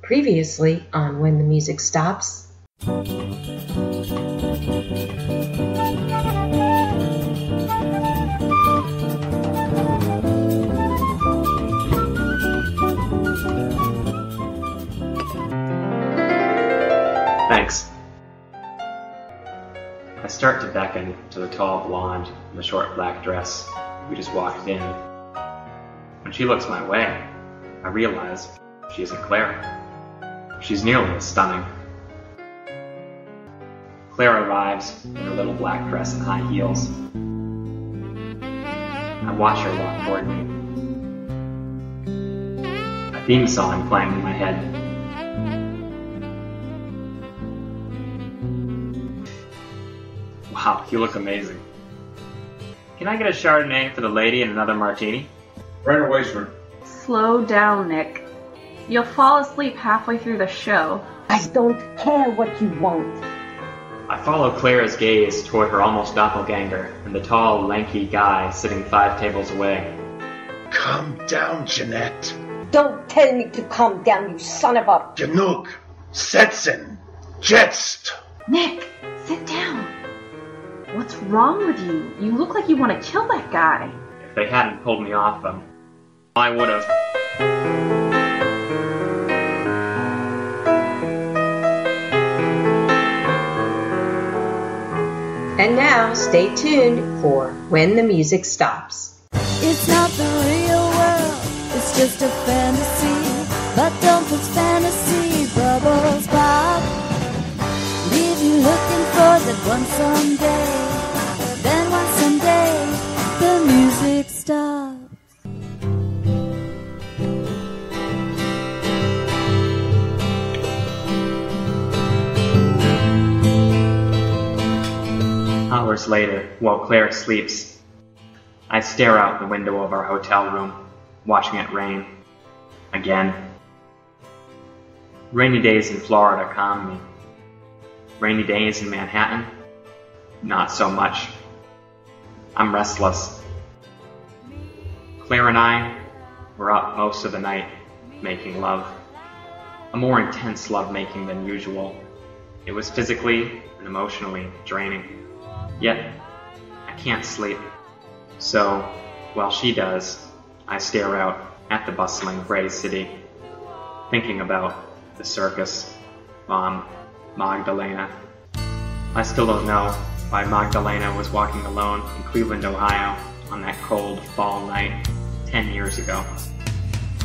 Previously on When the Music Stops. Thanks. I start to beckon to the tall blonde in the short black dress who just walked in. When she looks my way, I realize she isn't Claire. She's nearly as stunning. Claire arrives in her little black dress and high heels. I watch her walk toward me. A theme song playing in my head. Wow, you look amazing. Can I get a Chardonnay for the lady and another martini? Right away, sir. Slow down, Nick. You'll fall asleep halfway through the show. I don't care what you want. I follow Claire's gaze toward her almost doppelganger and the tall, lanky guy sitting 5 tables away. Calm down, Jeanette. Don't tell me to calm down, you son of a... Genug. Setzen. Jetzt. Nick, sit down. What's wrong with you? You look like you want to kill that guy. If they hadn't pulled me off them, I would have. And now, stay tuned for When the Music Stops. It's not the real world, it's just a fantasy. But don't put fantasy bubbles pop. Leave you looking for that one someday. Then one someday, the music stops. Hours later, while Claire sleeps, I stare out the window of our hotel room, watching it rain. Again. Rainy days in Florida calm me. Rainy days in Manhattan, not so much. I'm restless. Claire and I were up most of the night making love. A more intense lovemaking than usual. It was physically and emotionally draining. Yet, I can't sleep. So, while she does, I stare out at the bustling gray city, thinking about the circus, Mom, Magdalena. I still don't know why Magdalena was walking alone in Cleveland, Ohio on that cold fall night 10 years ago.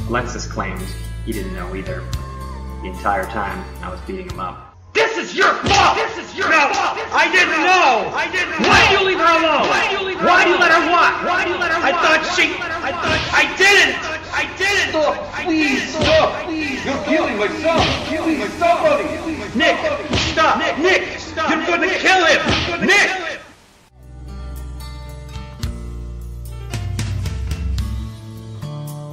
Alexis claimed he didn't know either. The entire time I was beating him up. This is your fault! This is your fault! I didn't know! Why do you leave her alone? Why do you let her walk? I didn't! Stop, please, stop! Please. You're killing my son! Killing my somebody! Nick, stop! Nick, stop! You're gonna kill him! Nick!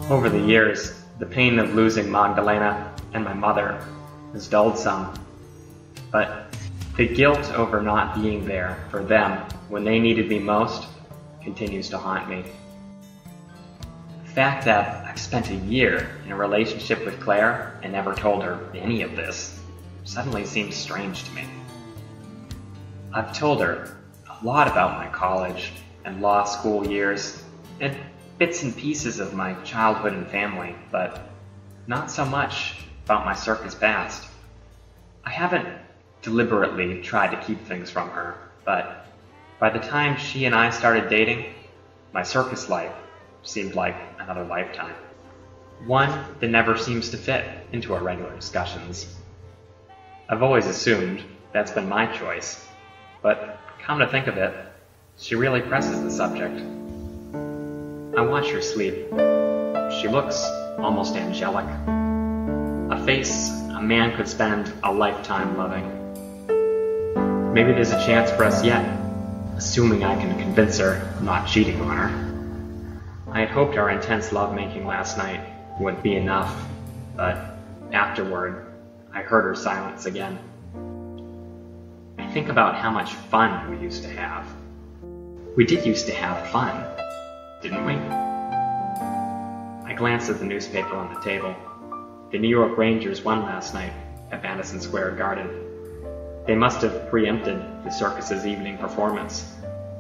Over the years, the pain of losing Magdalena and my mother has dulled some. But the guilt over not being there for them when they needed me most continues to haunt me. The fact that I've spent a year in a relationship with Claire and never told her any of this suddenly seems strange to me. I've told her a lot about my college and law school years and bits and pieces of my childhood and family, but not so much about my circus past. I haven't deliberately tried to keep things from her, but by the time she and I started dating, my circus life seemed like another lifetime. One that never seems to fit into our regular discussions. I've always assumed that's been my choice, but come to think of it, she really presses the subject. I watch her sleep. She looks almost angelic. A face a man could spend a lifetime loving. Maybe there's a chance for us yet, assuming I can convince her I'm not cheating on her. I had hoped our intense lovemaking last night would be enough, but afterward, I heard her silence again. I think about how much fun we used to have. We did used to have fun, didn't we? I glanced at the newspaper on the table. The New York Rangers won last night at Madison Square Garden. They must have preempted the circus's evening performance.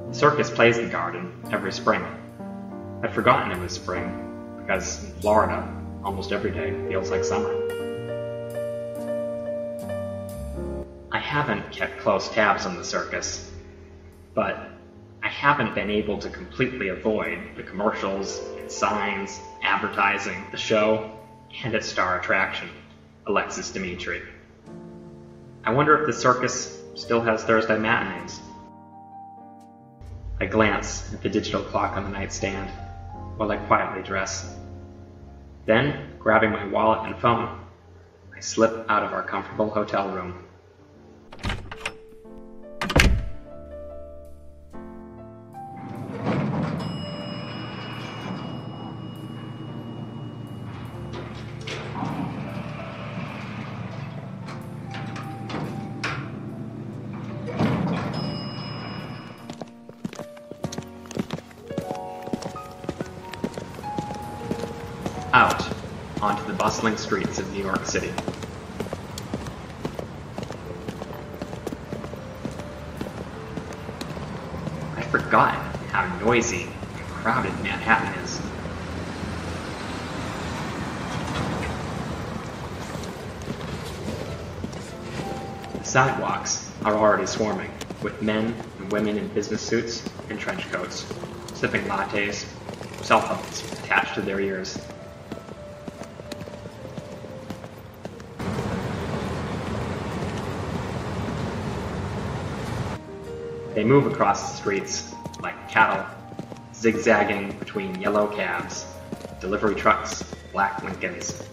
The circus plays the Garden every spring. I'd forgotten it was spring, because in Florida, almost every day feels like summer. I haven't kept close tabs on the circus, but I haven't been able to completely avoid the commercials and signs advertising the show and its star attraction, Alexis Dimitri. I wonder if the circus still has Thursday matinees. I glance at the digital clock on the nightstand while I quietly dress. Then, grabbing my wallet and phone, I slip out of our comfortable hotel room. Out onto the bustling streets of New York City. I'd forgotten how noisy and crowded Manhattan is. The sidewalks are already swarming with men and women in business suits and trench coats, sipping lattes, cell phones attached to their ears. They move across the streets like cattle, zigzagging between yellow cabs, delivery trucks, black Lincolns.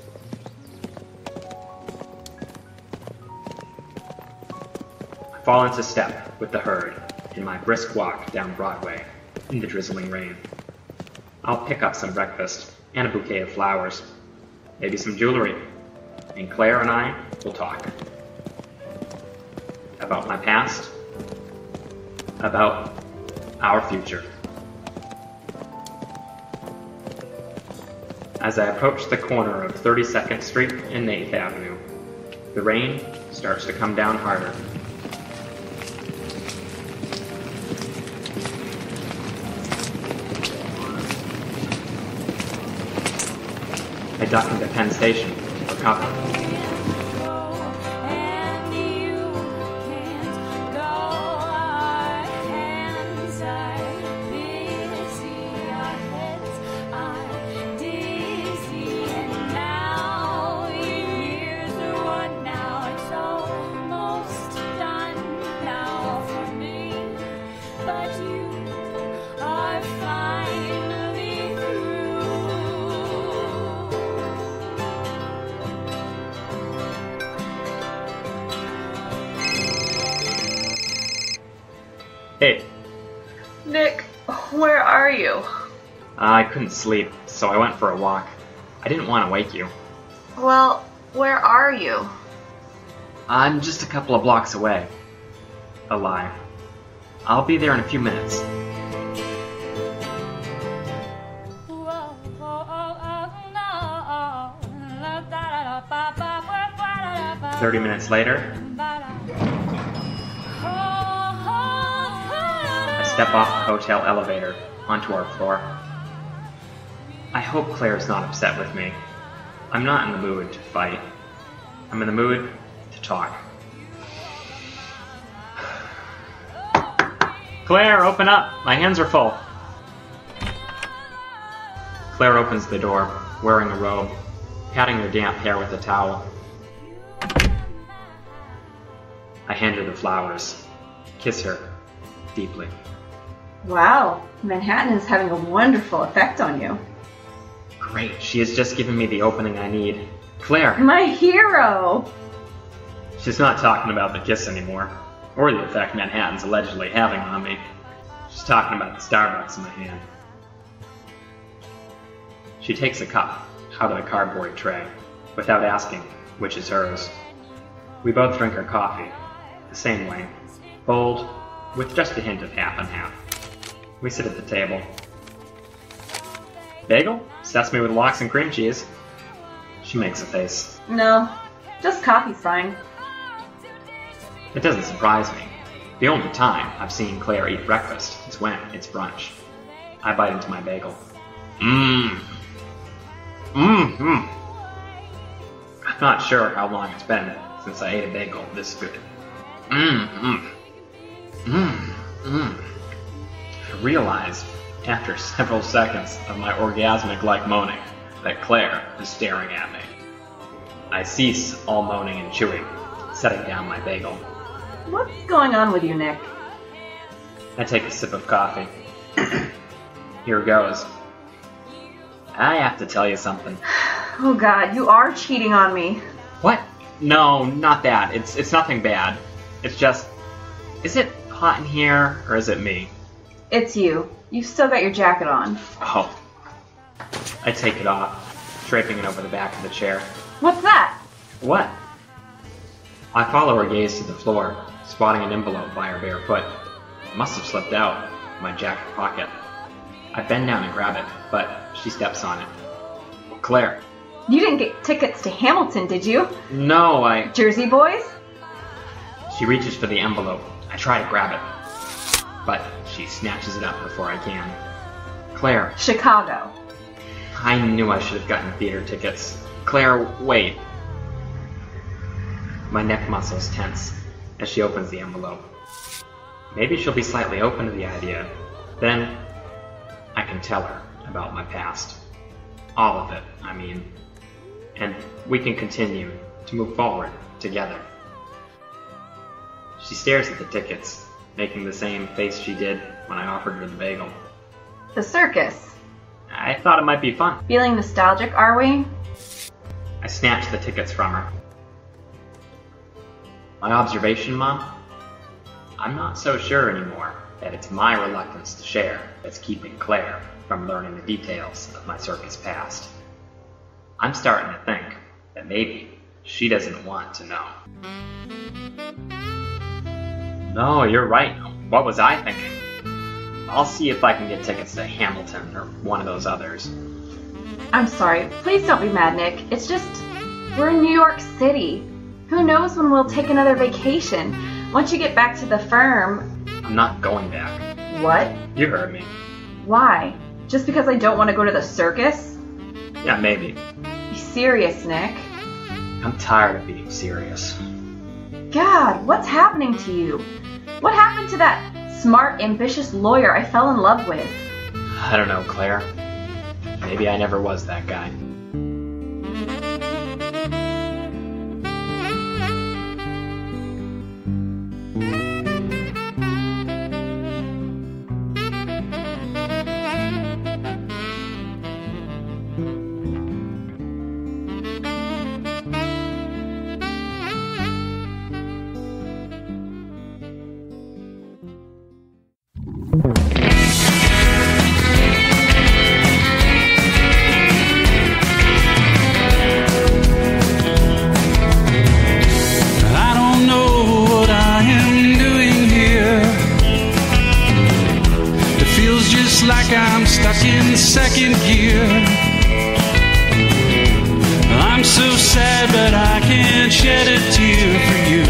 I fall into step with the herd in my brisk walk down Broadway in the drizzling rain. I'll pick up some breakfast and a bouquet of flowers, maybe some jewelry, and Claire and I will talk. About my past, about our future. As I approach the corner of 32nd Street and 8th Avenue, the rain starts to come down harder. I duck into Penn Station for cover. Hey. Nick, where are you? I couldn't sleep, so I went for a walk. I didn't want to wake you. Well, where are you? I'm just a couple of blocks away. A lie. I'll be there in a few minutes. "30 minutes later, I step off the hotel elevator onto our floor. I hope Claire's not upset with me. I'm not in the mood to fight. I'm in the mood to talk. Claire, open up! My hands are full. Claire opens the door, wearing a robe, patting her damp hair with a towel. I hand her the flowers, kiss her deeply. Wow, Manhattan is having a wonderful effect on you. Great, she has just given me the opening I need. Claire! My hero! She's not talking about the kiss anymore, or the effect Manhattan's allegedly having on me. She's talking about the Starbucks in my hand. She takes a cup out of the cardboard tray, without asking which is hers. We both drink our coffee, the same way, bold, with just a hint of half and half. We sit at the table. Bagel? Sesame with lox and cream cheese. She makes a face. No, just coffee's fine. It doesn't surprise me. The only time I've seen Claire eat breakfast is when it's brunch. I bite into my bagel. I'm not sure how long it's been since I ate a bagel this good. I realized, after several seconds of my orgasmic-like moaning, that Claire is staring at me. I cease all moaning and chewing, setting down my bagel. What's going on with you, Nick? I take a sip of coffee. Here goes. I have to tell you something. Oh God, you are cheating on me. What? No, not that. It's nothing bad. It's just... Is it hot in here, or is it me? It's you. You've still got your jacket on. Oh. I take it off, draping it over the back of the chair. What's that? What? I follow her gaze to the floor, spotting an envelope by her bare foot. It must have slipped out of my jacket pocket. I bend down and grab it, but she steps on it. Claire. You didn't get tickets to Hamilton, did you? No, Jersey Boys? She reaches for the envelope. I try to grab it, but she snatches it up before I can. Claire. Chicago. I knew I should have gotten theater tickets. Claire, wait. My neck muscles tense as she opens the envelope. Maybe she'll be slightly open to the idea. Then I can tell her about my past. All of it, I mean. And we can continue to move forward together. She stares at the tickets, making the same face she did when I offered her the bagel. The circus. I thought it might be fun. Feeling nostalgic, are we? I snatched the tickets from her. My observation, Mom? I'm not so sure anymore that it's my reluctance to share that's keeping Claire from learning the details of my circus past. I'm starting to think that maybe she doesn't want to know. No, you're right. What was I thinking? I'll see if I can get tickets to Hamilton or one of those others. I'm sorry. Please don't be mad, Nick. It's just, we're in New York City. Who knows when we'll take another vacation? Once you get back to the firm... I'm not going back. What? You heard me. Why? Just because I don't want to go to the circus? Yeah, maybe. Be serious, Nick. I'm tired of being serious. God, what's happening to you? What happened to that smart, ambitious lawyer I fell in love with? I don't know, Claire. Maybe I never was that guy. Second gear. I'm so sad, but I can't shed a tear for you.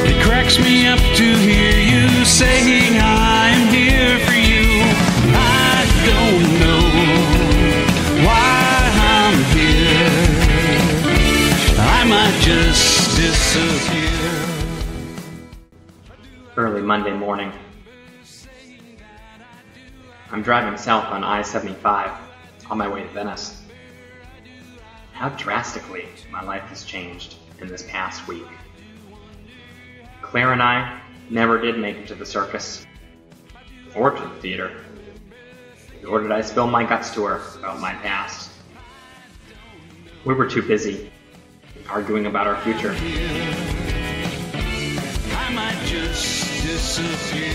It cracks me up to hear you saying I'm here for you. I don't know why I'm here. I might just disappear. Early Monday morning. I'm driving south on I-75 on my way to Venice. How drastically my life has changed in this past week. Claire and I never did make it to the circus or to the theater, nor did I spill my guts to her about my past. We were too busy arguing about our future. I might just disappear.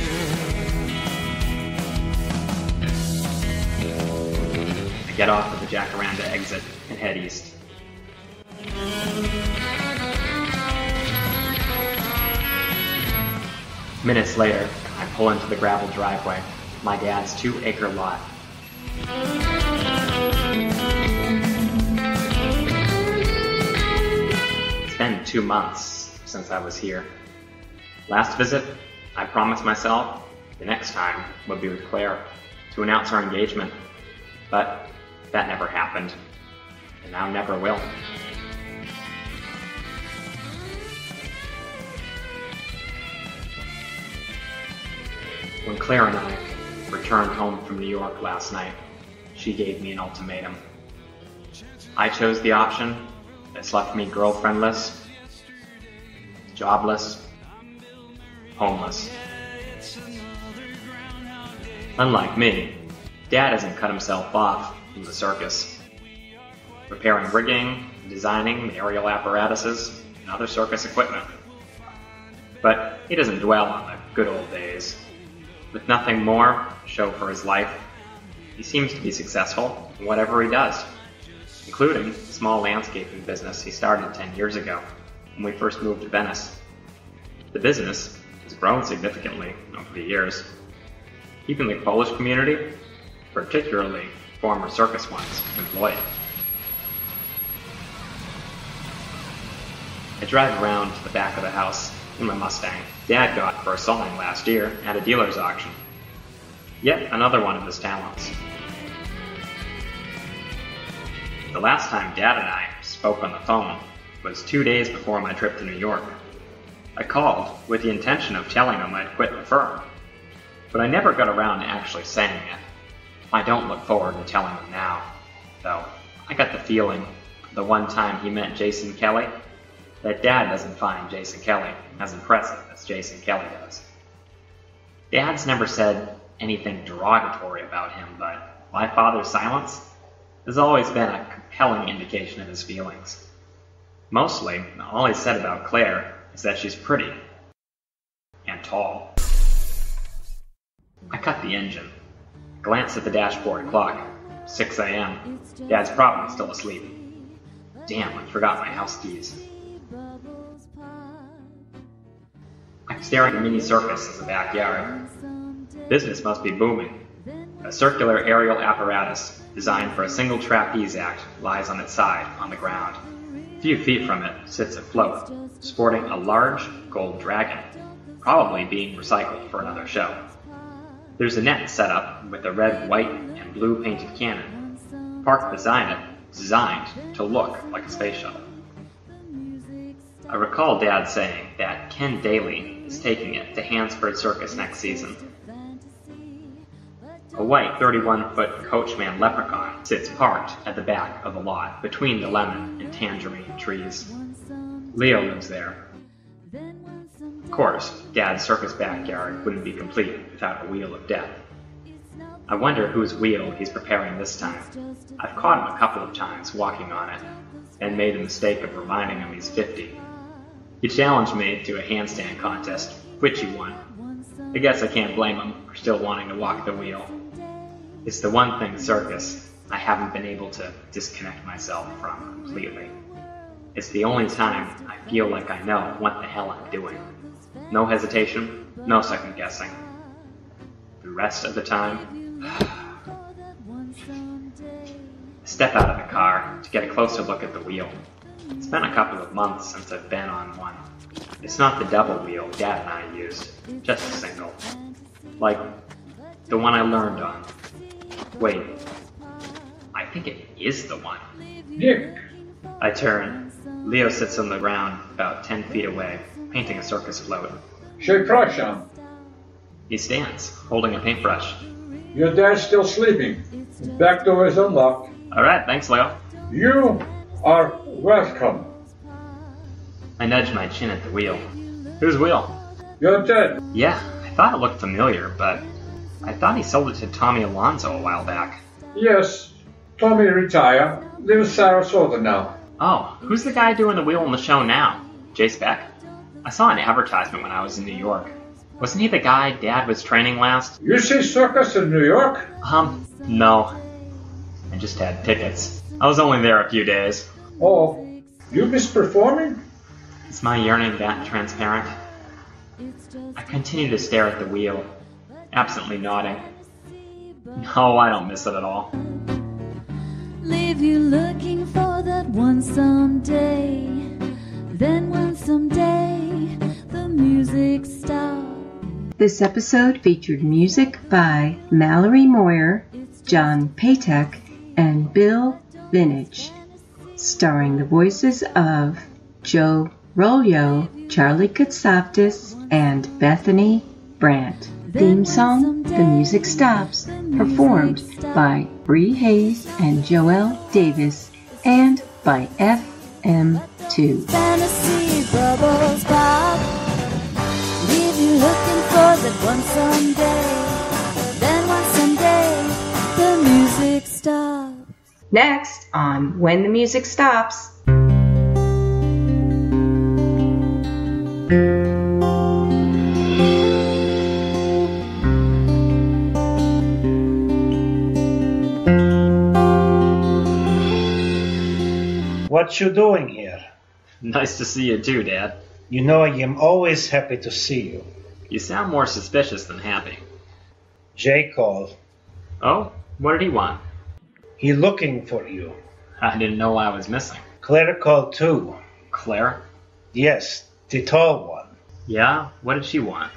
I get off at the Jacaranda exit and head east. Minutes later, I pull into the gravel driveway, my dad's 2-acre lot. been 2 months since I was here. Last visit, I promised myself the next time would be with Claire to announce our engagement, but that never happened, and now never will. When Claire and I returned home from New York last night, she gave me an ultimatum. I chose the option that's left me girlfriendless, jobless, homeless. Unlike me, Dad hasn't cut himself off from the circus, repairing rigging, designing the aerial apparatuses, and other circus equipment. But he doesn't dwell on the good old days. With nothing more to show for his life, he seems to be successful in whatever he does, including the small landscaping business he started 10 years ago when we first moved to Venice. The business has grown significantly over the years, keeping the Polish community, particularly former circus ones, employed. I drive around to the back of the house in my Mustang Dad got for a sawing last year at a dealer's auction. Yet another one of his talents. The last time Dad and I spoke on the phone was 2 days before my trip to New York. I called with the intention of telling him I'd quit the firm, but I never got around to actually saying it. I don't look forward to telling him now, though I got the feeling the one time he met Jason Kelly that Dad doesn't find Jason Kelly as impressive as Jason Kelly does. Dad's never said anything derogatory about him, but my father's silence has always been a compelling indication of his feelings. Mostly, all he said about Claire is that she's pretty and tall. I cut the engine, glanced at the dashboard clock. 6 a.m. Dad's probably still asleep. Damn, I forgot my house keys. I'm staring at a mini circus in the backyard. Business must be booming. A circular aerial apparatus designed for a single trapeze act lies on its side on the ground. A few feet from it sits a float, sporting a large gold dragon, probably being recycled for another show. There's a net set up with a red, white, and blue painted cannon, parked beside it, designed to look like a space shuttle. I recall Dad saying that Ken Daly is taking it to Hansford Circus next season. A white 31-foot coachman leprechaun sits parked at the back of the lot between the lemon and tangerine trees. Leo lives there. Of course, Dad's circus backyard wouldn't be complete without a wheel of death. I wonder whose wheel he's preparing this time. I've caught him a couple of times walking on it, and made the mistake of reminding him he's 50. He challenged me to a handstand contest, which he won. I guess I can't blame him for still wanting to walk the wheel. It's the one thing circus I haven't been able to disconnect myself from completely. It's the only time I feel like I know what the hell I'm doing. No hesitation, no second guessing. The rest of the time, I step out of the car to get a closer look at the wheel. It's been a couple of months since I've been on one. It's not the double wheel Dad and I used, just a single. Like the one I learned on. Wait, I think it is the one. Nick! I turn. Leo sits on the ground about 10 feet away, painting a circus float. Przepraszam. He stands, holding a paintbrush. Your dad's still sleeping. The back door is unlocked. Alright, thanks, Leo. You are welcome. I nudge my chin at the wheel. Whose wheel? Your dad. Yeah, I thought it looked familiar, but I thought he sold it to Tommy Alonso a while back. Yes, Tommy retired. Lives in Sarasota now. Oh, who's the guy doing the wheel on the show now? Jace Beck? I saw an advertisement when I was in New York. Wasn't he the guy Dad was training last? You see circus in New York? No. I just had tickets. I was only there a few days. Oh, you miss performing? Is my yearning that transparent? I continue to stare at the wheel, absently nodding. No, I don't miss it at all. Leave you looking for that one someday. Then This episode featured music by Mallory Moyer, John Patek, and Bill Vintage, starring the voices of Joe Rollo, Charlie Katsoptis, and Bethany Brandt. Theme song, The Music Stops, performed by Bree Hayes and Joelle Davis, and by FM2. Fantasy bubbles pop, leave you looking for that one someday. Then one someday, the music stops. Next on When the Music Stops. What you doing here? Nice to see you too, Dad. You know I am always happy to see you. You sound more suspicious than happy. Jay called. Oh? What did he want? He looking for you. I didn't know I was missing. Clara called too. Clara? Yes, the tall one. Yeah? What did she want?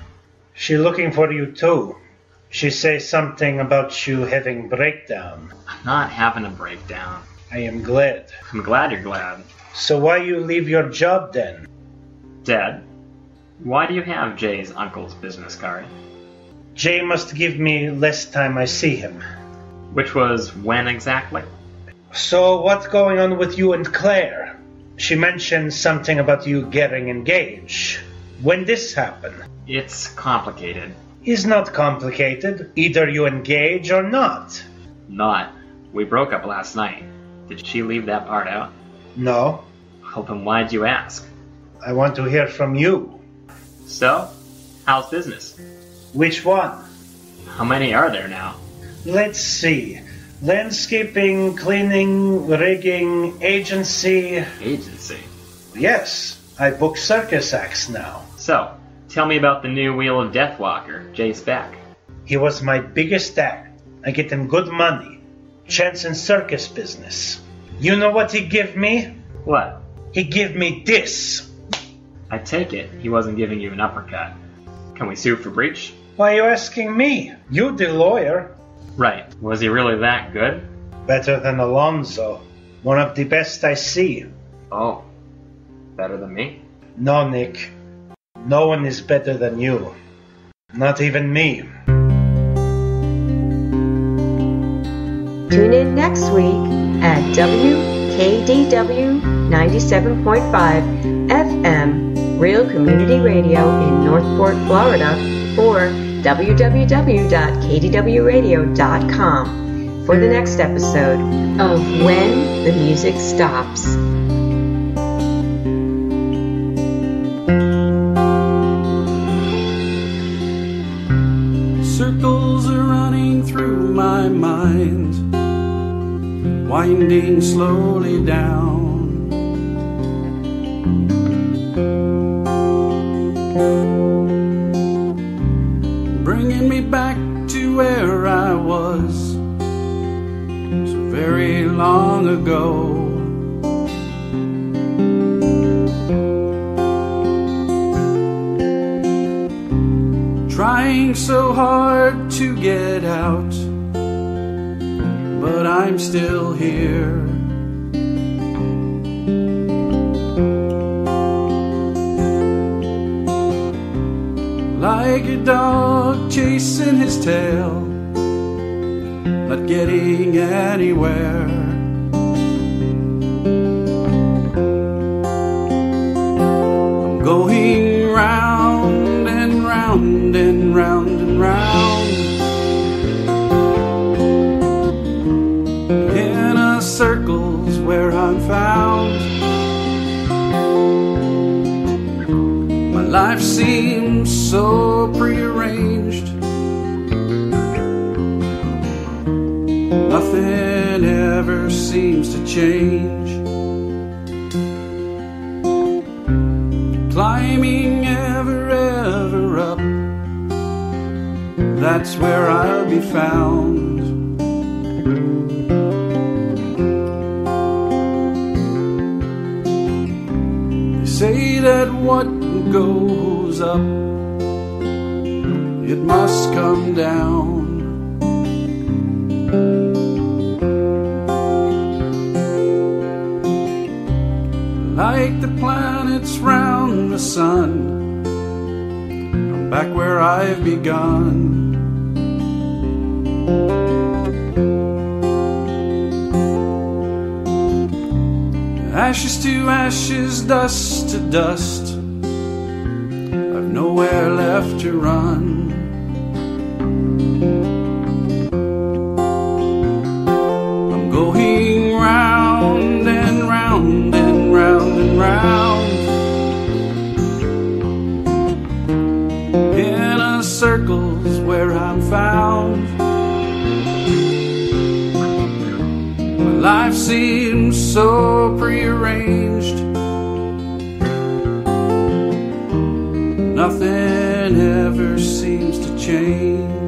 She looking for you too. She say something about you having breakdown. I'm not having a breakdown. I am glad. I'm glad you're glad. So why you leave your job then? Dad, why do you have Jay's uncle's business card? Jay must give me less time I see him. Which was when exactly? So what's going on with you and Claire? She mentioned something about you getting engaged. When this happened? It's complicated. It's not complicated. Either you engage or not. Not. We broke up last night. Did she leave that part out? No. Well, then why'd you ask? I want to hear from you. So, how's business? Which one? How many are there now? Let's see. Landscaping, cleaning, rigging, agency. Agency? Yes, I book circus acts now. So, tell me about the new Wheel of Death Walker, Jay Speck. He was my biggest act. I get him good money. Chance in circus business. You know what he give me? What? He give me this. I take it he wasn't giving you an uppercut. Can we sue for breach? Why are you asking me? You the lawyer. Right. Was he really that good? Better than Alonzo. One of the best I see. Oh. Better than me? No, Nick. No one is better than you. Not even me. Tune in next week at WKDW 97.5 FM, Real Community Radio in Northport, Florida, or www.kdwradio.com for the next episode of When the Music Stops. Circles are running through my mind, winding slowly down. Bringing me back to where I was so very long ago. Trying so hard to get out, but I'm still here. Like a dog chasing his tail, not getting anywhere. I'm going round and round and round and round in a circles where I'm found. My life seems so prearranged, nothing ever seems to change. Climbing ever up, that's where I'll be found. They say that what goes up it must come down. Like the planets round the sun, I'm back where I've begun. Ashes to ashes, dust to dust, I've nowhere left to run. I'm going round and round and round and round in a circle's where I'm found. My life seems so prearranged, nothing ever seems to change.